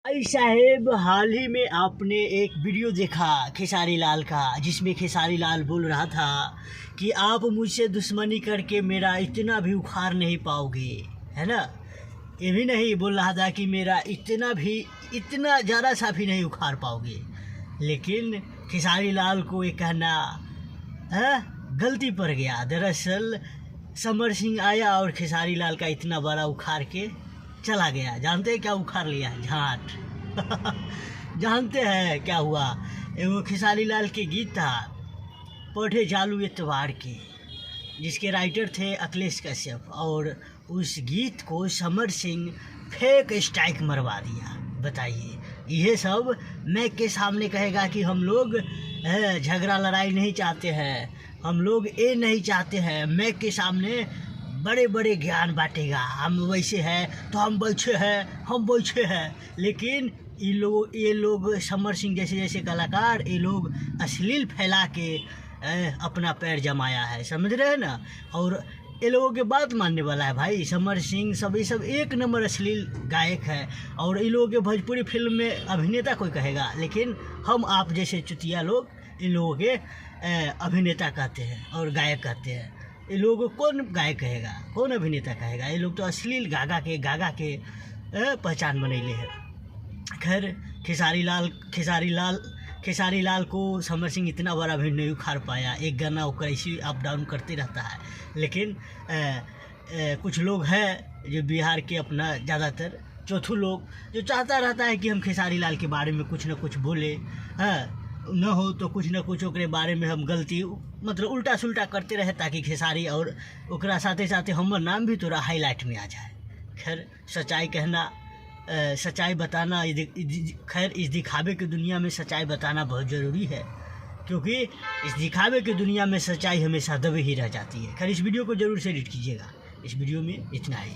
भाई साहेब, हाल ही में आपने एक वीडियो देखा खेसारी लाल का, जिसमें खेसारी लाल बोल रहा था कि आप मुझसे दुश्मनी करके मेरा इतना भी उखाड़ नहीं पाओगे, है ना। ये भी नहीं बोल रहा था कि मेरा इतना ज़्यादा सा भी नहीं उखाड़ पाओगे। लेकिन खेसारी लाल को ये कहना गलती पड़ गया। दरअसल समर सिंह आया और खेसारी लाल का इतना बड़ा उखाड़ के चला गया। जानते हैं क्या उखाड़ लिया? झाट। जानते हैं क्या हुआ? वो खेसारी लाल के गीत था पढ़े जालू एतवार के, जिसके राइटर थे अखिलेश कश्यप, और उस गीत को समर सिंह फेक स्ट्राइक मरवा दिया। बताइए, ये सब मैक के सामने कहेगा कि हम लोग झगड़ा लड़ाई नहीं चाहते हैं, हम लोग ये नहीं चाहते हैं। मैक के सामने बड़े बड़े ज्ञान बांटेगा, हम वैसे हैं तो हम वैसे हैं। लेकिन ये लोग समर सिंह जैसे कलाकार, ये लोग अश्लील फैला के अपना पैर जमाया है, समझ रहे हैं ना। और ये लोगों के बात मानने वाला है भाई। समर सिंह ये सब एक नंबर अश्लील गायक है, और ये लोगों के भोजपुरी फिल्म में अभिनेता कोई कहेगा, लेकिन हम आप जैसे चुतिया लोग इन लोगों के अभिनेता कहते हैं और गायक कहते हैं। ये लोगों को कौन गायक कहेगा, कौन अभिनेता कहेगा? ये लोग तो अश्लील गागा के पहचान बनैले है। खैर, खेसारी लाल को समर सिंह इतना बड़ा भी नहीं उखाड़ पाया। एक गाना वो ऐसे अप डाउन करते रहता है। लेकिन कुछ लोग हैं जो बिहार के अपना ज़्यादातर चौथू लोग जो चाहता रहता है कि हम खेसारी लाल के बारे में कुछ ना कुछ बोले, न हो तो कुछ न कुछ ओकरे बारे में हम गलती मतलब उल्टा सुल्टा करते रहे, ताकि खेसारी और ओकरा साथे साथे हमर नाम भी थोड़ा हाईलाइट में आ जाए। खैर, सच्चाई कहना, सच्चाई बताना, खैर इस दिखावे की दुनिया में सच्चाई बताना बहुत ज़रूरी है, क्योंकि इस दिखावे की दुनिया में सच्चाई हमेशा दबी ही रह जाती है। खैर, इस वीडियो को ज़रूर से एडिट कीजिएगा। इस वीडियो में इतना ही।